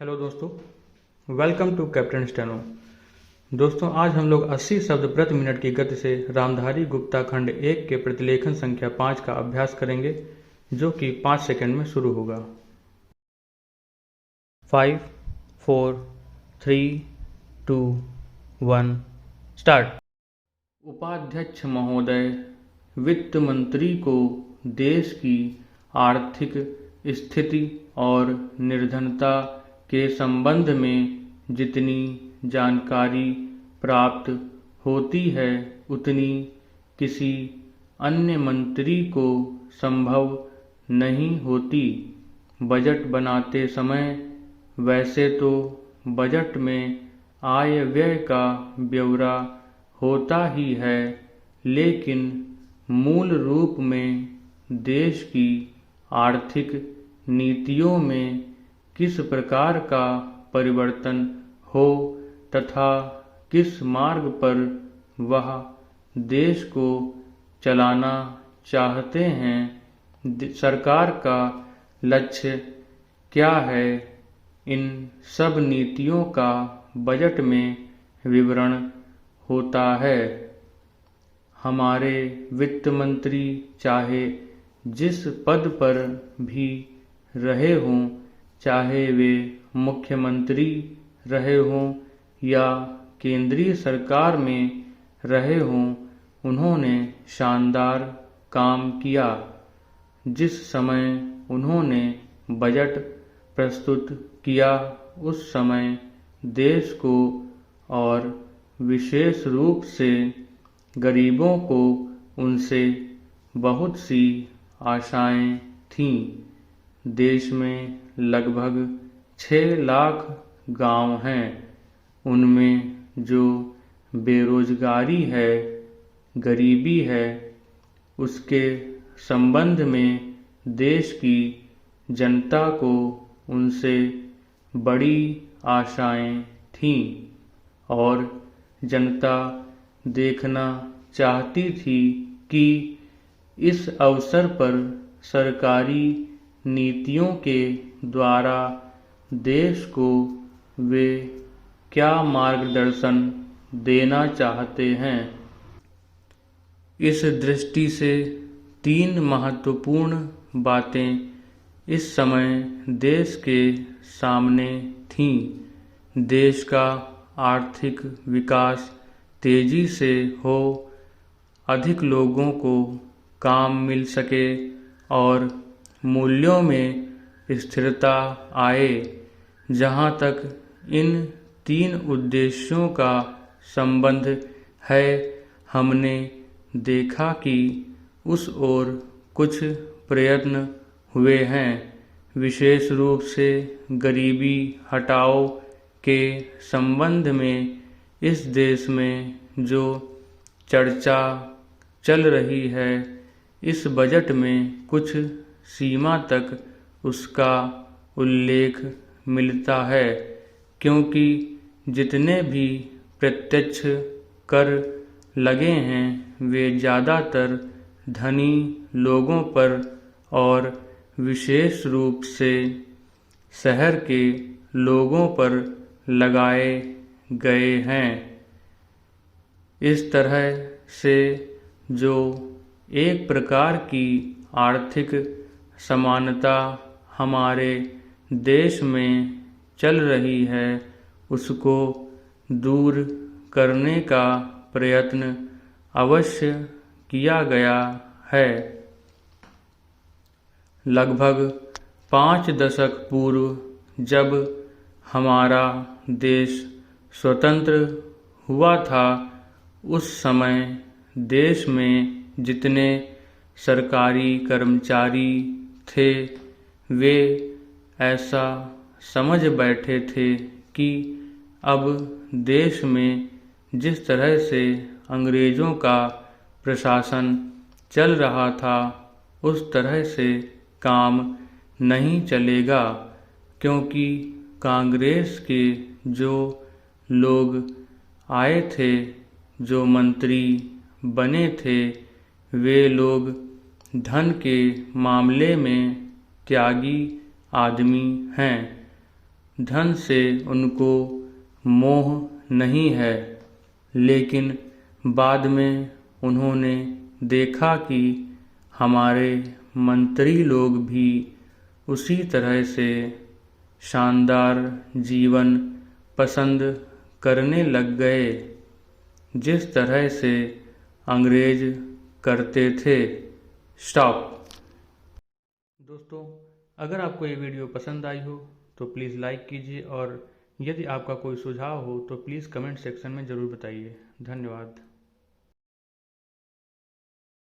Hello दोस्तों, welcome to captain steno. दोस्तों, आज हम लोग 80 शब्द प्रति मिनट की गति से रामधारी गुप्ता खंड 1 के प्रतिलेखन संख्या 5 का अभ्यास करेंगे, जो कि 5 सेकंड में शुरू होगा। 5, 4, 3, 2, 1 स्टार्ट। उपाध्यक्ष महोदय, वित्त मंत्री को देश की आर्थिक स्थिति और निर्धनता के संबंध में जितनी जानकारी प्राप्त होती है उतनी किसी अन्य मंत्री को संभव नहीं होती। बजट बनाते समय वैसे तो बजट में आय व्यय का ब्यौरा होता ही है, लेकिन मूल रूप में देश की आर्थिक नीतियों में किस प्रकार का परिवर्तन हो तथा किस मार्ग पर वह देश को चलाना चाहते हैं, सरकार का लक्ष्य क्या है, इन सब नीतियों का बजट में विवरण होता है। हमारे वित्त मंत्री चाहे जिस पद पर भी रहे हों, चाहे वे मुख्यमंत्री रहे हों या केंद्रीय सरकार में रहे हों, उन्होंने शानदार काम किया। जिस समय उन्होंने बजट प्रस्तुत किया, उस समय देश को और विशेष रूप से गरीबों को उनसे बहुत सी आशाएं थीं। देश में लगभग 6 लाख गांव हैं। उनमें जो बेरोजगारी है, गरीबी है, उसके संबंध में देश की जनता को उनसे बड़ी आशाएं थीं और जनता देखना चाहती थी कि इस अवसर पर सरकारी नीतियों के द्वारा देश को वे क्या मार्गदर्शन देना चाहते हैं। इस दृष्टि से 3 महत्वपूर्ण बातें इस समय देश के सामने थीं। देश का आर्थिक विकास तेजी से हो, अधिक लोगों को काम मिल सके और मूल्यों में स्थिरता आए। जहाँ तक इन 3 उद्देश्यों का संबंध है, हमने देखा कि उस ओर कुछ प्रयत्न हुए हैं। विशेष रूप से गरीबी हटाओ के संबंध में इस देश में जो चर्चा चल रही है, इस बजट में कुछ सीमा तक उसका उल्लेख मिलता है, क्योंकि जितने भी प्रत्यक्ष कर लगे हैं वे ज़्यादातर धनी लोगों पर और विशेष रूप से शहर के लोगों पर लगाए गए हैं। इस तरह से जो एक प्रकार की आर्थिक समानता हमारे देश में चल रही है, उसको दूर करने का प्रयत्न अवश्य किया गया है। लगभग 5 दशक पूर्व जब हमारा देश स्वतंत्र हुआ था, उस समय देश में जितने सरकारी कर्मचारी थे वे ऐसा समझ बैठे थे कि अब देश में जिस तरह से अंग्रेज़ों का प्रशासन चल रहा था, उस तरह से काम नहीं चलेगा, क्योंकि कांग्रेस के जो लोग आए थे, जो मंत्री बने थे, वे लोग धन के मामले में त्यागी आदमी हैं। धन से उनको मोह नहीं है, लेकिन बाद में उन्होंने देखा कि हमारे मंत्री लोग भी उसी तरह से शानदार जीवन पसंद करने लग गए जिस तरह से अंग्रेज करते थे। स्टॉप। दोस्तों, अगर आपको ये वीडियो पसंद आई हो तो प्लीज़ लाइक कीजिए और यदि आपका कोई सुझाव हो तो प्लीज़ कमेंट सेक्शन में ज़रूर बताइए। धन्यवाद।